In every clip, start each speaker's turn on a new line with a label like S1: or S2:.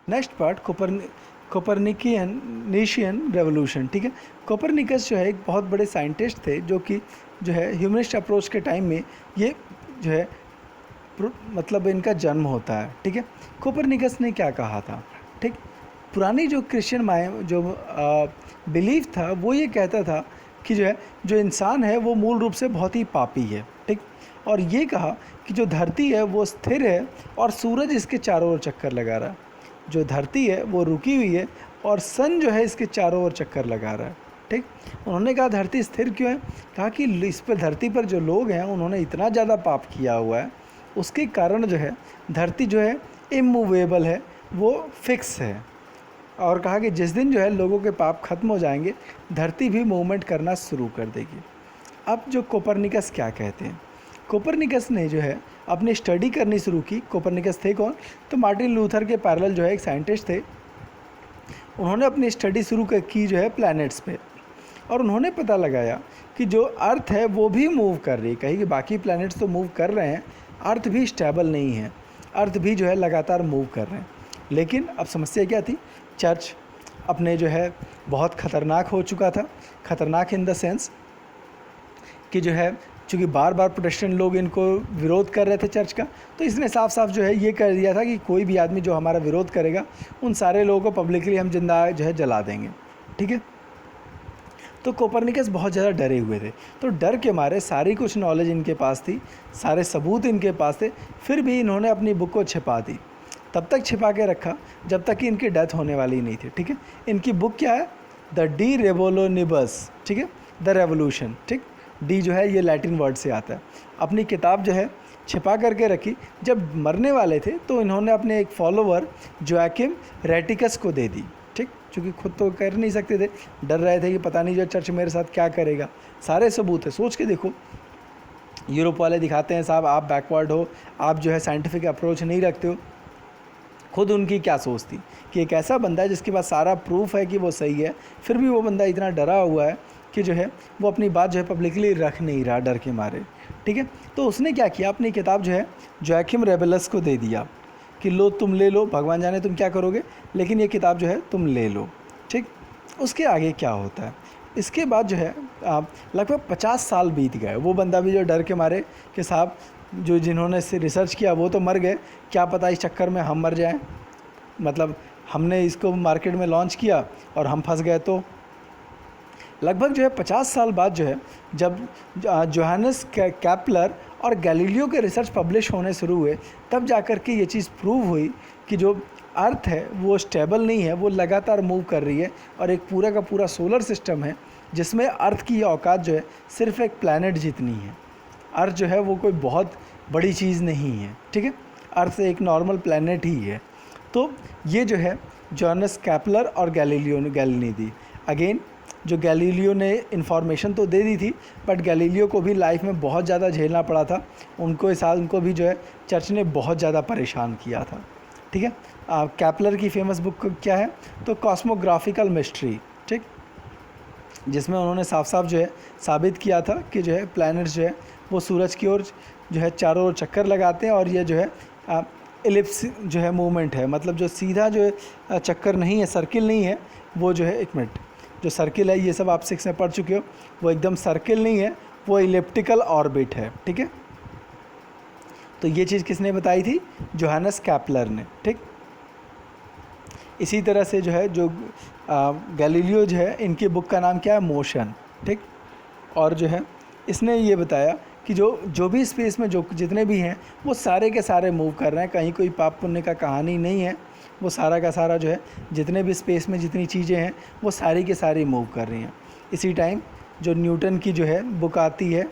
S1: Next part कोपरनिशियन revolution. ठीक है, Copernicus जो है एक बहुत बड़े साइंटिस्ट थे जो कि जो है ह्यूमनिस्ट अप्रोच के टाइम में ये जो है मतलब इनका जन्म होता है। ठीक है, कोपरनिकस ने क्या कहा था? ठीक, पुरानी जो क्रिश्चियन जो बिलीफ था वो ये कहता था कि जो है जो इंसान है वो मूल रूप से बहुत ही पापी है। ठीक, और ये कहा कि जो धरती है वो स्थिर है और सूरज इसके चारों ओर चक्कर लगा रहा है। जो धरती है वो रुकी हुई है और सन जो है इसके चारों ओर चक्कर लगा रहा है। ठीक, उन्होंने कहा धरती स्थिर क्यों है? कहा कि इस पर धरती पर जो लोग हैं उन्होंने इतना ज़्यादा पाप किया हुआ है, उसके कारण जो है धरती जो है इमूवेबल है, वो फिक्स है। और कहा कि जिस दिन जो है लोगों के पाप खत्म हो जाएंगे धरती भी मूवमेंट करना शुरू कर देगी। अब जो कोपरनिकस क्या कहते हैं? कोपरनिकस ने जो है अपनी स्टडी करनी शुरू की। कोपरनिकस थे कौन? तो मार्टिन लूथर के पैरेलल जो है एक साइंटिस्ट थे। उन्होंने अपनी स्टडी शुरू की जो है प्लैनेट्स पे, और उन्होंने पता लगाया कि जो अर्थ है वो भी मूव कर रही है। कहीं कि बाकी प्लैनेट्स तो मूव कर रहे हैं, अर्थ भी स्टेबल नहीं है, अर्थ भी जो है लगातार मूव कर रहे हैं। लेकिन अब समस्या क्या थी? चर्च अपने जो है बहुत ख़तरनाक हो चुका था। ख़तरनाक इन द सेंस कि जो है चूँकि बार बार प्रोटेस्टेंट लोग इनको विरोध कर रहे थे चर्च का, तो इसने साफ साफ जो है ये कर दिया था कि कोई भी आदमी जो हमारा विरोध करेगा उन सारे लोगों को पब्लिकली हम जिंदा जो है जला देंगे। ठीक है, तो कोपरनिकस बहुत ज़्यादा डरे हुए थे। तो डर के मारे सारी कुछ नॉलेज इनके पास थी, सारे सबूत इनके पास थे, फिर भी इन्होंने अपनी बुक को छिपा दी। तब तक छिपा के रखा जब तक कि इनकी डेथ होने वाली नहीं थी। ठीक है, इनकी बुक क्या है? The De Revolutionibus. ठीक है, द रेवोल्यूशन। ठीक, डी जो है ये लैटिन वर्ड से आता है। अपनी किताब जो है छिपा करके रखी। जब मरने वाले थे तो इन्होंने अपने एक फॉलोवर जोआकिम रेटिकस को दे दी। ठीक, चूँकि खुद तो कर नहीं सकते थे, डर रहे थे कि पता नहीं जो चर्च मेरे साथ क्या करेगा। सारे सबूत है, सोच के देखो। यूरोप वाले दिखाते हैं साहब आप बैकवर्ड हो, आप जो है साइंटिफिक अप्रोच नहीं रखते हो। खुद उनकी क्या सोच थी कि एक ऐसा बंदा है जिसके पास सारा प्रूफ है कि वो सही है, फिर भी वो बंदा इतना डरा हुआ है कि जो है वो अपनी बात जो है पब्लिकली रख नहीं रहा डर के मारे। ठीक है, तो उसने क्या किया? अपनी किताब जो है जोआकिम रेबेलस को दे दिया कि लो तुम ले लो, भगवान जाने तुम क्या करोगे, लेकिन ये किताब जो है तुम ले लो। ठीक, उसके आगे क्या होता है? इसके बाद जो है लगभग 50 साल बीत गए। वो बंदा भी जो डर के मारे कि साहब जो जिन्होंने इससे रिसर्च किया वो तो मर गए, क्या पता इस चक्कर में हम मर जाएं, मतलब हमने इसको मार्केट में लॉन्च किया और हम फंस गए। तो लगभग जो है 50 साल बाद जो है जब जोहानस कैप्लर और गैलीलियो के रिसर्च पब्लिश होने शुरू हुए, तब जाकर के ये चीज़ प्रूव हुई कि जो अर्थ है वो स्टेबल नहीं है, वो लगातार मूव कर रही है, और एक पूरा का पूरा सोलर सिस्टम है जिसमें अर्थ की औकात जो है सिर्फ एक प्लैनेट जितनी है। अर्थ जो है वो कोई बहुत बड़ी चीज़ नहीं है। ठीक है, अर्थ एक नॉर्मल प्लैनेट ही है। तो ये जो है जोहानस कैप्लर और गैलीलियो ने दी। अगेन जो गैलीलियो ने इन्फॉर्मेशन तो दे दी थी, बट गैलीलियो को भी लाइफ में बहुत ज़्यादा झेलना पड़ा था। उनको भी जो है चर्च ने बहुत ज़्यादा परेशान किया था। ठीक है, कैप्लर की फेमस बुक क्या है? तो कॉस्मोग्राफिकल मिस्ट्री। ठीक, जिसमें उन्होंने साफ साफ जो है साबित किया था कि जो है प्लैनेट्स जो है वो सूरज की ओर जो है चारों ओर चक्कर लगाते हैं, और ये जो है एलिप्स जो है मूवमेंट है, मतलब जो सीधा जो है चक्कर नहीं है, सर्किल नहीं है, वो जो है एक मिनट जो सर्किल है ये सब आप 6 में पढ़ चुके हो, वो एकदम सर्किल नहीं है, वो इलिप्टिकल ऑर्बिट है। ठीक है, तो ये चीज़ किसने बताई थी? जोहानस कैप्लर ने। ठीक, इसी तरह से जो है जो गैलीलियो जो है इनकी बुक का नाम क्या है? मोशन। ठीक, और जो है इसने ये बताया कि जो भी स्पेस में जो जितने भी हैं वो सारे के सारे मूव कर रहे हैं, कहीं कोई पाप पुण्य का कहानी नहीं है, वो सारा का सारा जो है जितने भी स्पेस में जितनी चीज़ें हैं वो सारी के सारी मूव कर रही हैं। इसी टाइम जो न्यूटन की जो है बुक आती है,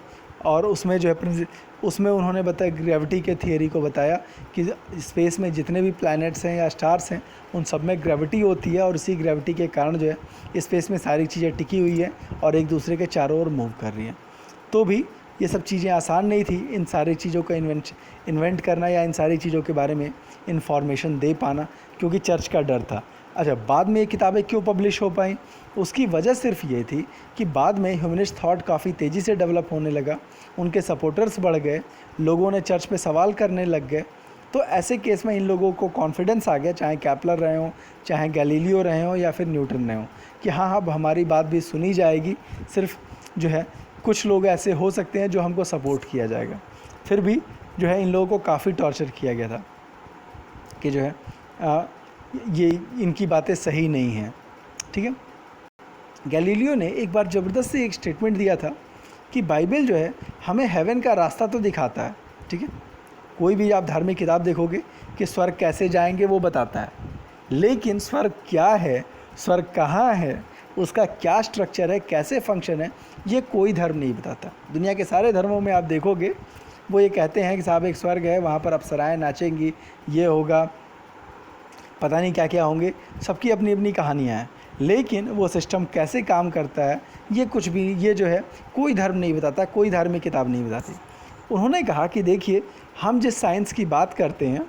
S1: और उसमें जो है उसमें उन्होंने बताया ग्रेविटी के थियरी को बताया कि स्पेस में जितने भी प्लैनेट्स हैं या स्टार्स हैं उन सब में ग्रेविटी होती है, और उसी ग्रेविटी के कारण जो है स्पेस में सारी चीज़ें टिकी हुई है और एक दूसरे के चारों ओर मूव कर रही हैं। तो भी ये सब चीज़ें आसान नहीं थी, इन सारी चीज़ों का इन्वेंट करना या इन सारी चीज़ों के बारे में इन्फॉर्मेशन दे पाना, क्योंकि चर्च का डर था। अच्छा, बाद में ये किताबें क्यों पब्लिश हो पाई? उसकी वजह सिर्फ ये थी कि बाद में ह्यूमनिस्ट थॉट काफ़ी तेज़ी से डेवलप होने लगा, उनके सपोर्टर्स बढ़ गए, लोगों ने चर्च पे सवाल करने लग गए, तो ऐसे केस में इन लोगों को कॉन्फिडेंस आ गया, चाहे कैपलर रहे हों, चाहे गैलीलियो रहे हों या फिर न्यूटन रहे हों, कि हाँ अब हमारी बात भी सुनी जाएगी, सिर्फ जो है कुछ लोग ऐसे हो सकते हैं जो हमको सपोर्ट किया जाएगा। फिर भी जो है इन लोगों को काफ़ी टॉर्चर किया गया था कि जो है ये इनकी बातें सही नहीं हैं, ठीक है। गैलीलियो ने एक बार ज़बरदस्त से एक स्टेटमेंट दिया था कि बाइबल जो है हमें हेवन का रास्ता तो दिखाता है, ठीक है। कोई भी आप धार्मिक किताब देखोगे कि स्वर्ग कैसे जाएंगे वो बताता है, लेकिन स्वर्ग क्या है, स्वर्ग कहाँ है, उसका क्या स्ट्रक्चर है, कैसे फंक्शन है, ये कोई धर्म नहीं बताता। दुनिया के सारे धर्मों में आप देखोगे वो ये कहते हैं कि साहब एक स्वर्ग है, वहाँ पर अप्सराएं नाचेंगी, ये होगा, पता नहीं क्या क्या होंगे, सबकी अपनी अपनी कहानियाँ हैं, लेकिन वो सिस्टम कैसे काम करता है ये कुछ भी, ये जो है कोई धर्म नहीं बताता, कोई धार्मिक किताब नहीं बताती। उन्होंने कहा कि देखिए हम जिस साइंस की बात करते हैं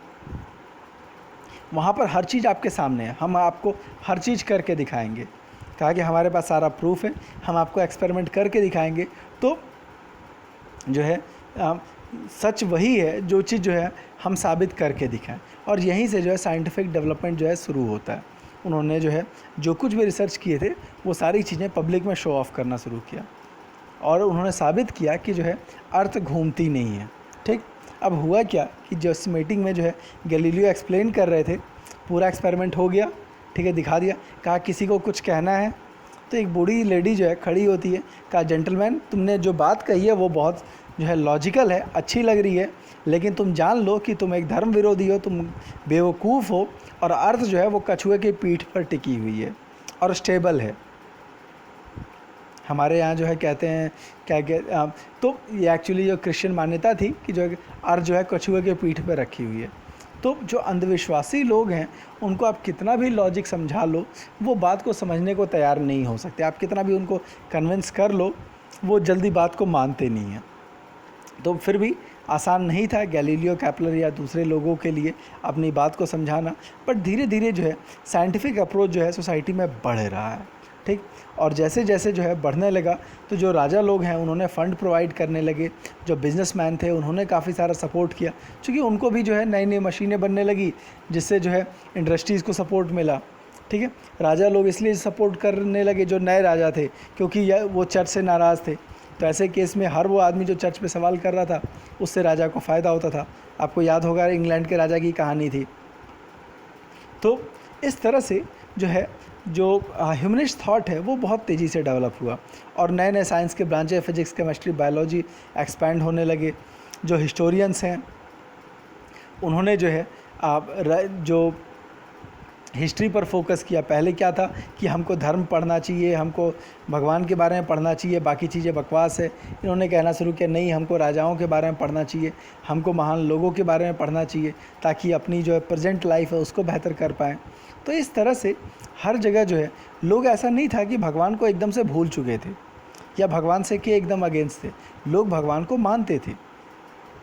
S1: वहाँ पर हर चीज़ आपके सामने है, हम आपको हर चीज़ करके दिखाएंगे। कहा कि हमारे पास सारा प्रूफ है, हम आपको एक्सपेरिमेंट करके दिखाएंगे। तो जो है सच वही है जो चीज़ जो है हम साबित करके दिखाएं, और यहीं से जो है साइंटिफिक डेवलपमेंट जो है शुरू होता है। उन्होंने जो है जो कुछ भी रिसर्च किए थे वो सारी चीज़ें पब्लिक में शो ऑफ करना शुरू किया, और उन्होंने साबित किया कि जो है अर्थ घूमती नहीं है, ठीक। अब हुआ क्या कि जिस मीटिंग में जो है गैलीलियो एक्सप्लेन कर रहे थे, पूरा एक्सपेरिमेंट हो गया, ठीक है, दिखा दिया। कहा किसी को कुछ कहना है, तो एक बूढ़ी लेडी जो है खड़ी होती है, कहा जेंटलमैन तुमने जो बात कही है वो बहुत जो है लॉजिकल है, अच्छी लग रही है, लेकिन तुम जान लो कि तुम एक धर्म विरोधी हो, तुम बेवकूफ़ हो, और अर्थ जो है वो कछुए की पीठ पर टिकी हुई है और स्टेबल है। हमारे यहाँ जो है कहते हैं क्या तो ये एक्चुअली जो क्रिश्चियन मान्यता थी कि जो अर्थ जो है कछुए के पीठ पर रखी हुई है। तो जो अंधविश्वासी लोग हैं उनको आप कितना भी लॉजिक समझा लो, वो बात को समझने को तैयार नहीं हो सकते। आप कितना भी उनको कन्विंस कर लो, वो जल्दी बात को मानते नहीं हैं। तो फिर भी आसान नहीं था गैलीलियो, कैपलर या दूसरे लोगों के लिए अपनी बात को समझाना, बट धीरे धीरे जो है साइंटिफिक अप्रोच जो है सोसाइटी में बढ़ रहा है, ठीक। और जैसे जैसे जो है बढ़ने लगा तो जो राजा लोग हैं उन्होंने फ़ंड प्रोवाइड करने लगे, जो बिजनेसमैन थे उन्होंने काफ़ी सारा सपोर्ट किया, क्योंकि उनको भी जो है नई नई मशीनें बनने लगी जिससे जो है इंडस्ट्रीज़ को सपोर्ट मिला, ठीक है। राजा लोग इसलिए सपोर्ट करने लगे जो नए राजा थे, क्योंकि वो चर्च से नाराज़ थे। तो ऐसे केस में हर वो आदमी जो चर्च पे सवाल कर रहा था उससे राजा को फ़ायदा होता था। आपको याद होगा इंग्लैंड के राजा की कहानी थी। तो इस तरह से जो है जो ह्यूमनिस्ट थॉट है वो बहुत तेज़ी से डेवलप हुआ, और नए नए साइंस के ब्रांचें, फिजिक्स, केमिस्ट्री, बायोलॉजी एक्सपैंड होने लगे। जो हिस्टोरियंस हैं उन्होंने जो है जो हिस्ट्री पर फोकस किया। पहले क्या था कि हमको धर्म पढ़ना चाहिए, हमको भगवान के बारे में पढ़ना चाहिए, बाकी चीज़ें बकवास है। इन्होंने कहना शुरू किया नहीं, हमको राजाओं के बारे में पढ़ना चाहिए, हमको महान लोगों के बारे में पढ़ना चाहिए, ताकि अपनी जो है प्रेजेंट लाइफ है उसको बेहतर कर पाएँ। तो इस तरह से हर जगह जो है लोग, ऐसा नहीं था कि भगवान को एकदम से भूल चुके थे या भगवान से के एकदम अगेंस्ट थे। लोग भगवान को मानते थे,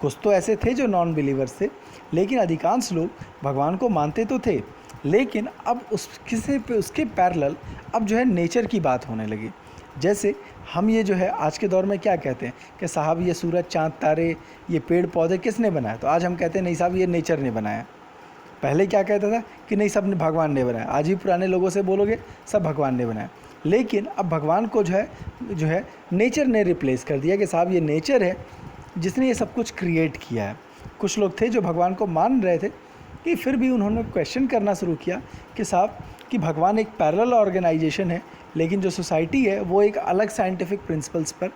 S1: कुछ तो ऐसे थे जो नॉन बिलीवर्स थे, लेकिन अधिकांश लोग भगवान को मानते तो थे। लेकिन अब उसके पैरेलल अब जो है नेचर की बात होने लगी। जैसे हम ये जो है आज के दौर में क्या कहते हैं कि साहब ये सूरज, चाँद, तारे, ये पेड़ पौधे किसने बनाया? तो आज हम कहते हैं नहीं साहब ये नेचर ने बनाया। पहले क्या कहता था कि नहीं सब भगवान ने बनाया। आज भी पुराने लोगों से बोलोगे सब भगवान ने बनाया। लेकिन अब भगवान को जो है नेचर ने रिप्लेस कर दिया कि साहब ये नेचर है जिसने ये सब कुछ क्रिएट किया है। कुछ लोग थे जो भगवान को मान रहे थे, कि फिर भी उन्होंने क्वेश्चन करना शुरू किया कि साहब कि भगवान एक पैरेलल ऑर्गेनाइजेशन है, लेकिन जो सोसाइटी है वो एक अलग साइंटिफिक प्रिंसिपल्स पर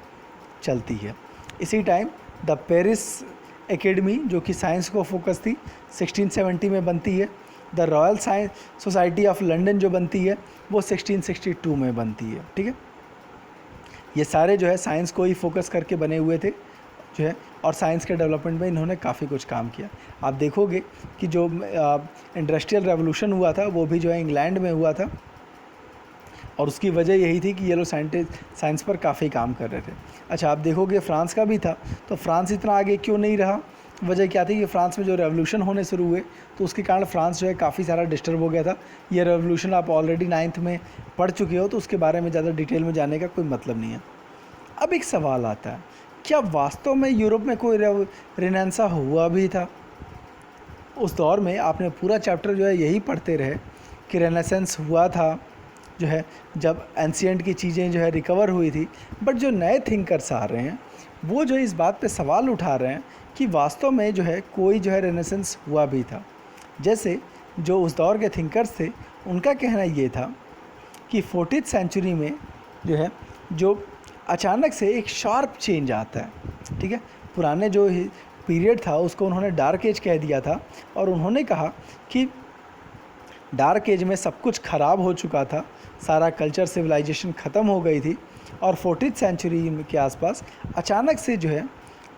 S1: चलती है। इसी टाइम द पेरिस एकेडमी जो कि साइंस को फोकस थी 1670 में बनती है। The royal science society of London जो बनती है वो 1662 में बनती है, ठीक है। ये सारे जो है साइंस को ही फोकस करके बने हुए थे जो है, और साइंस के डेवलपमेंट में इन्होंने काफ़ी कुछ काम किया। आप देखोगे कि जो इंडस्ट्रियल रेवोल्यूशन हुआ था वो भी जो है इंग्लैंड में हुआ था, और उसकी वजह यही थी कि ये लोग साइंस पर काफ़ी काम कर रहे थे। अच्छा, आप देखोगे फ्रांस का भी था, तो फ्रांस इतना आगे क्यों नहीं रहा? वजह क्या थी कि फ्रांस में जो रेवोल्यूशन होने शुरू हुए तो उसके कारण फ्रांस जो है काफ़ी सारा डिस्टर्ब हो गया था। ये रेवोल्यूशन आप ऑलरेडी 9th में पढ़ चुके हो, तो उसके बारे में ज़्यादा डिटेल में जाने का कोई मतलब नहीं है। अब एक सवाल आता है, क्या वास्तव में यूरोप में कोई रेनेसां हुआ भी था? उस दौर में आपने पूरा चैप्टर जो है यही पढ़ते रहे कि रेनेसेंस हुआ था, जो है जब एंशिएंट की चीज़ें जो है रिकवर हुई थी। बट जो नए थिंकर्स आ रहे हैं वो जो इस बात पे सवाल उठा रहे हैं कि वास्तव में जो है कोई जो है रेनेसेंस हुआ भी था। जैसे जो उस दौर के थिंकर्स थे उनका कहना ये था कि 14th सेंचुरी में जो है जो अचानक से एक शार्प चेंज आता है, ठीक है। पुराने जो पीरियड था उसको उन्होंने डार्क एज कह दिया था और उन्होंने कहा कि डार्क एज में सब कुछ ख़राब हो चुका था, सारा कल्चर सिविलाइजेशन ख़त्म हो गई थी और 14th सेंचुरी के आसपास अचानक से जो है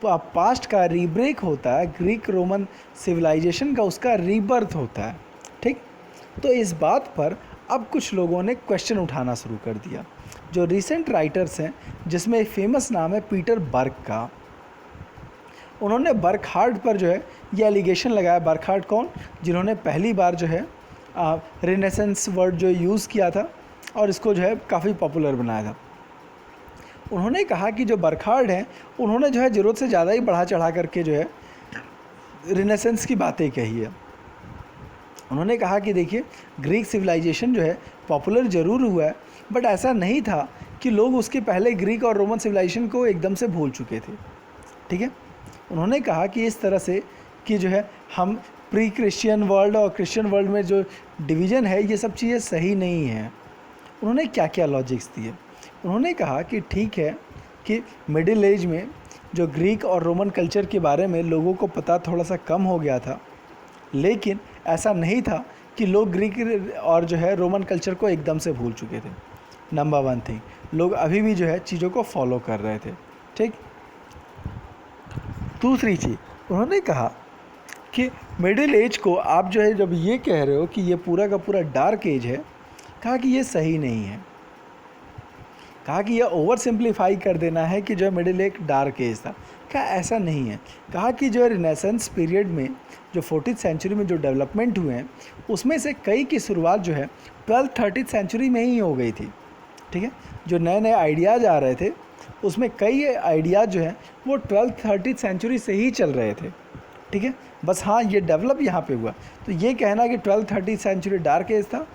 S1: पास्ट का रीब्रेक होता है, ग्रीक रोमन सिविलाइजेशन का उसका रीबर्थ होता है, ठीक। तो इस बात पर अब कुछ लोगों ने क्वेश्चन उठाना शुरू कर दिया। जो रिसेंट राइटर्स हैं जिसमें एक फेमस नाम है पीटर बर्क का, उन्होंने बर्कहार्ट पर जो है ये एलिगेशन लगाया। बर्कहार्ट कौन? जिन्होंने पहली बार जो है रेनेसेंस वर्ड जो यूज़ किया था और इसको जो है काफ़ी पॉपुलर बनाया था। उन्होंने कहा कि जो बर्कहार्ट हैं उन्होंने जो है ज़रूरत से ज़्यादा ही बढ़ा चढ़ा करके जो है रेनेसेंस की बातें कही है। उन्होंने कहा कि देखिए ग्रीक सिविलाइजेशन जो है पॉपुलर ज़रूर हुआ है बट ऐसा नहीं था कि लोग उसके पहले ग्रीक और रोमन सिविलाइजेशन को एकदम से भूल चुके थे, ठीक है। उन्होंने कहा कि इस तरह से कि जो है हम प्री क्रिश्चियन वर्ल्ड और क्रिश्चियन वर्ल्ड में जो डिवीज़न है ये सब चीज़ें सही नहीं हैं। उन्होंने क्या क्या लॉजिक्स दिए? उन्होंने कहा कि ठीक है कि मिडिल एज में जो ग्रीक और रोमन कल्चर के बारे में लोगों को पता थोड़ा सा कम हो गया था, लेकिन ऐसा नहीं था कि लोग ग्रीक और जो है रोमन कल्चर को एकदम से भूल चुके थे। नंबर वन थिंग, लोग अभी भी जो है चीज़ों को फॉलो कर रहे थे, ठीक। दूसरी चीज़ उन्होंने कहा कि मिडिल एज को आप जो है जब ये कह रहे हो कि ये पूरा का पूरा डार्क एज है, कहा कि ये सही नहीं है। कहा कि यह ओवर सिंप्लीफाई कर देना है कि जो है मिडिल एक डार्क एज था। कहा ऐसा नहीं है। कहा कि जो है रिनेसेंस पीरियड में जो 14th सेंचुरी में जो डेवलपमेंट हुए हैं उसमें से कई की शुरुआत जो है 12th-13th सेंचुरी में ही हो गई थी, ठीक है। जो नए नए आइडियाज़ आ रहे थे उसमें कई आइडियाज़ जो हैं वो 12th-13th सेंचुरी से ही चल रहे थे, ठीक है। बस हाँ ये डेवलप यहाँ पे हुआ। तो ये कहना कि 12th-13th सेंचुरी डार्क एज था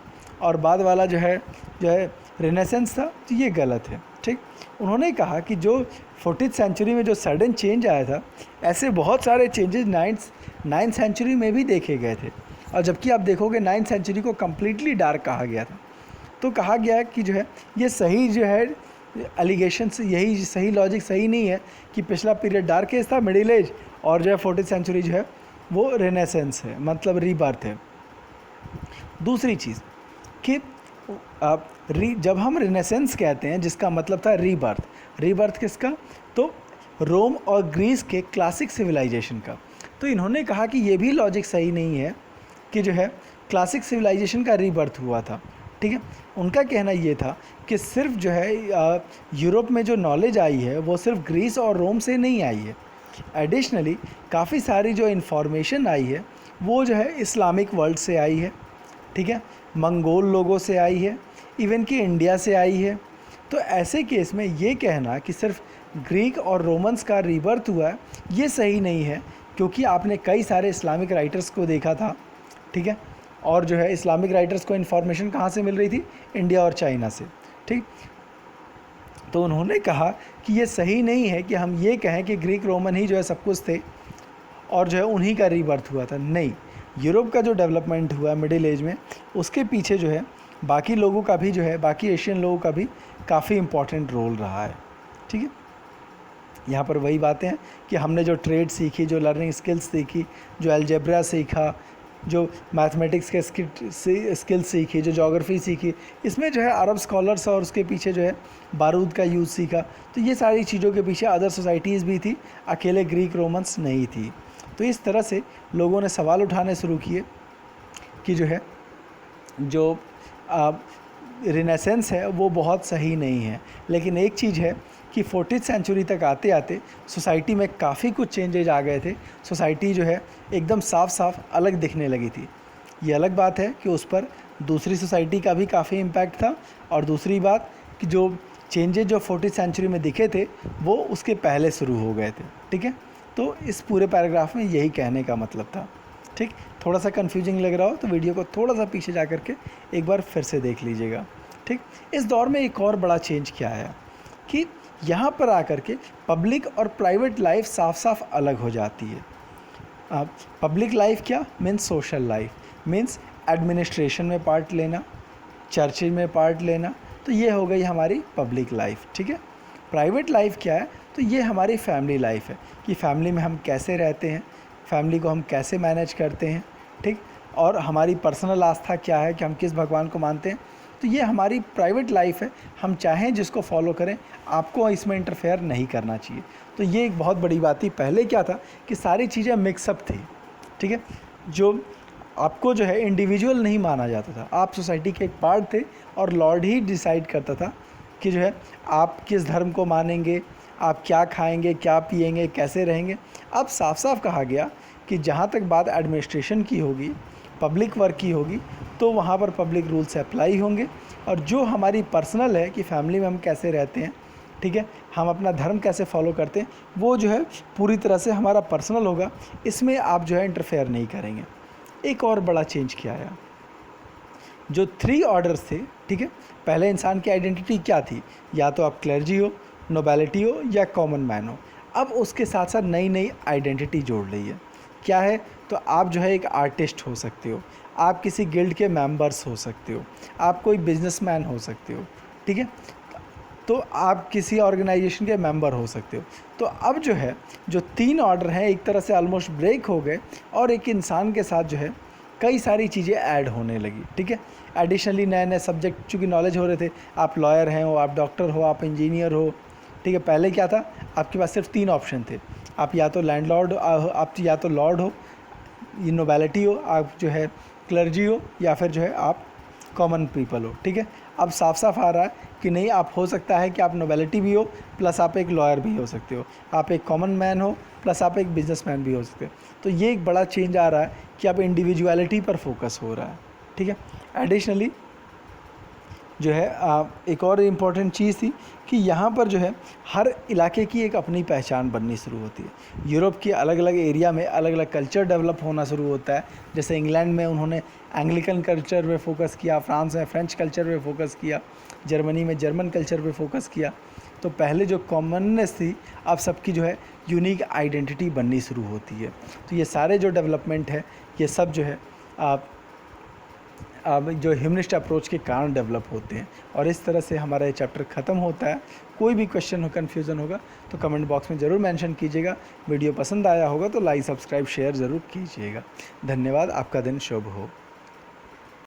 S1: और बाद वाला जो है रेनेसेंस था, तो ये गलत है, ठीक। उन्होंने कहा कि जो 14th सेंचुरी में जो सडन चेंज आया था, ऐसे बहुत सारे चेंजेस 9th सेंचुरी में भी देखे गए थे और जबकि आप देखोगे 9th सेंचुरी को कम्प्लीटली डार्क कहा गया था। तो कहा गया है कि जो है ये सही जो है एलिगेशन से यही सही लॉजिक सही नहीं है कि पिछला पीरियड डार्क एज था, मिडिल एज, और जो है 14th सेंचुरी जो है वो रेनेसेंस है, मतलब रीबर्थ है। दूसरी चीज़ कि जब हम रेनेसेंस कहते हैं जिसका मतलब था रीबर्थ, रीबर्थ किसका? तो रोम और ग्रीस के क्लासिक सिविलाइजेशन का। तो इन्होंने कहा कि ये भी लॉजिक सही नहीं है कि जो है क्लासिक सिविलाइजेशन का रीबर्थ हुआ था, ठीक है। उनका कहना ये था कि सिर्फ जो है यूरोप में जो नॉलेज आई है वो सिर्फ ग्रीस और रोम से नहीं आई है। एडिशनली काफ़ी सारी जो इन्फॉर्मेशन आई है वो जो है इस्लामिक वर्ल्ड से आई है, ठीक है, मंगोल लोगों से आई है, इवन कि इंडिया से आई है। तो ऐसे केस में ये कहना कि सिर्फ ग्रीक और रोमन्स का रीबर्थ हुआ है ये सही नहीं है, क्योंकि आपने कई सारे इस्लामिक राइटर्स को देखा था, ठीक है। और जो है इस्लामिक राइटर्स को इन्फॉर्मेशन कहाँ से मिल रही थी? इंडिया और चाइना से, ठीक। तो उन्होंने कहा कि ये सही नहीं है कि हम ये कहें कि ग्रीक रोमन ही जो है सब कुछ थे और जो है उन्हीं का रीबर्थ हुआ था। नहीं, यूरोप का जो डेवलपमेंट हुआ मिडिल एज में उसके पीछे जो है बाकी लोगों का भी जो है बाकी एशियन लोगों का भी काफ़ी इम्पोर्टेंट रोल रहा है, ठीक है। यहाँ पर वही बातें हैं कि हमने जो ट्रेड सीखी, जो लर्निंग स्किल्स सीखी, जो अलजेब्रा सीखा, जो मैथमेटिक्स के स्किल्स सीखी, जो ज्योग्राफी सीखी, इसमें जो है अरब स्कॉलर्स और उसके पीछे जो है बारूद का यूज़ सीखा। तो ये सारी चीज़ों के पीछे अदर सोसाइटीज़ भी थी, अकेले ग्रीक रोमन्स नहीं थी। तो इस तरह से लोगों ने सवाल उठाने शुरू किए कि जो है जो रिनेसेंस है वो बहुत सही नहीं है। लेकिन एक चीज़ है कि 14th सेंचुरी तक आते आते सोसाइटी में काफ़ी कुछ चेंजेज आ गए थे। सोसाइटी जो है एकदम साफ साफ अलग दिखने लगी थी। ये अलग बात है कि उस पर दूसरी सोसाइटी का भी काफ़ी इम्पैक्ट था, और दूसरी बात कि जो चेंजेज जो 14th सेंचुरी में दिखे थे वो उसके पहले शुरू हो गए थे, ठीक है। तो इस पूरे पैराग्राफ में यही कहने का मतलब था, ठीक। थोड़ा सा कन्फ्यूजिंग लग रहा हो तो वीडियो को थोड़ा सा पीछे जा कर के एक बार फिर से देख लीजिएगा। ठीक, इस दौर में एक और बड़ा चेंज क्या आया कि यहाँ पर आकर के पब्लिक और प्राइवेट लाइफ साफ साफ अलग हो जाती है। पब्लिक लाइफ क्या means social life, means administration में पार्ट लेना, चर्च में पार्ट लेना, तो ये हो गई हमारी पब्लिक लाइफ। ठीक है, प्राइवेट लाइफ क्या है, तो ये हमारी फैमिली लाइफ है कि फैमिली में हम कैसे रहते हैं, फैमिली को हम कैसे मैनेज करते हैं। ठीक, और हमारी पर्सनल आस्था क्या है कि हम किस भगवान को मानते हैं, तो ये हमारी प्राइवेट लाइफ है, हम चाहें जिसको फॉलो करें, आपको इसमें इंटरफेयर नहीं करना चाहिए। तो ये एक बहुत बड़ी बात थी। पहले क्या था कि सारी चीज़ें मिक्सअप थी। ठीक है, जो आपको जो है इंडिविजुअल नहीं माना जाता था, आप सोसाइटी के एक पार्ट थे और लॉर्ड ही डिसाइड करता था कि जो है आप किस धर्म को मानेंगे, आप क्या खाएंगे, क्या पिएंगे, कैसे रहेंगे। अब साफ साफ कहा गया कि जहाँ तक बात एडमिनिस्ट्रेशन की होगी, पब्लिक वर्क की होगी, तो वहाँ पर पब्लिक रूल्स अप्लाई होंगे, और जो हमारी पर्सनल है कि फैमिली में हम कैसे रहते हैं, ठीक है, हम अपना धर्म कैसे फॉलो करते हैं, वो जो है पूरी तरह से हमारा पर्सनल होगा, इसमें आप जो है इंटरफेयर नहीं करेंगे। एक और बड़ा चेंज किया आया, जो 3 ऑर्डर्स थे। ठीक है, पहले इंसान की आइडेंटिटी क्या थी, या तो आप क्लर्जी हो, नोबेलिटी हो, या कॉमन मैन हो। अब उसके साथ साथ नई नई आइडेंटिटी जोड़ रही है। क्या है, तो आप जो है एक आर्टिस्ट हो सकते हो, आप किसी गिल्ड के मेंबर्स हो सकते हो, आप कोई बिजनेसमैन हो सकते हो। ठीक है, तो आप किसी ऑर्गेनाइजेशन के मेंबर हो सकते हो। तो अब जो है जो 3 ऑर्डर हैं एक तरह से ऑलमोस्ट ब्रेक हो गए, और एक इंसान के साथ जो है कई सारी चीज़ें ऐड होने लगी। ठीक है, एडिशनली नए नए सब्जेक्ट चूँकि नॉलेज हो रहे थे, आप लॉयर हैं हो, आप डॉक्टर हो, आप इंजीनियर हो। ठीक है, पहले क्या था, आपके पास सिर्फ 3 ऑप्शन थे, आप या तो लैंडलॉर्ड, आप या तो लॉर्ड हो, ये नोबेलिटी हो, आप जो है क्लर्जी हो, या फिर जो है आप कॉमन पीपल हो। ठीक है, अब साफ साफ आ रहा है कि नहीं, आप हो सकता है कि आप नोबेलिटी भी हो प्लस आप एक लॉयर भी हो सकते हो, आप एक कॉमन मैन हो प्लस आप एक बिजनेसमैन भी हो सकते हो। तो ये एक बड़ा चेंज आ रहा है कि अब इंडिविजुअलिटी पर फोकस हो रहा है। ठीक है, एडिशनली जो है एक और इम्पॉर्टेंट चीज़ थी कि यहाँ पर जो है हर इलाके की एक अपनी पहचान बननी शुरू होती है। यूरोप के अलग अलग एरिया में अलग अलग कल्चर डेवलप होना शुरू होता है। जैसे इंग्लैंड में उन्होंने एंग्लिकन कल्चर पे फोकस किया, फ्रांस में फ्रेंच कल्चर पे फोकस किया, जर्मनी में जर्मन कल्चर पे फोकस किया। तो पहले जो कॉमननेस थी, अब सबकी जो है यूनिक आइडेंटिटी बननी शुरू होती है। तो ये सारे जो डेवलपमेंट है, ये सब जो है जो ह्यूमनिस्ट अप्रोच के कारण डेवलप होते हैं। और इस तरह से हमारा ये चैप्टर ख़त्म होता है। कोई भी क्वेश्चन हो, कन्फ्यूज़न होगा तो कमेंट बॉक्स में ज़रूर मेंशन कीजिएगा। वीडियो पसंद आया होगा तो लाइक, सब्सक्राइब, शेयर ज़रूर कीजिएगा। धन्यवाद, आपका दिन शुभ हो।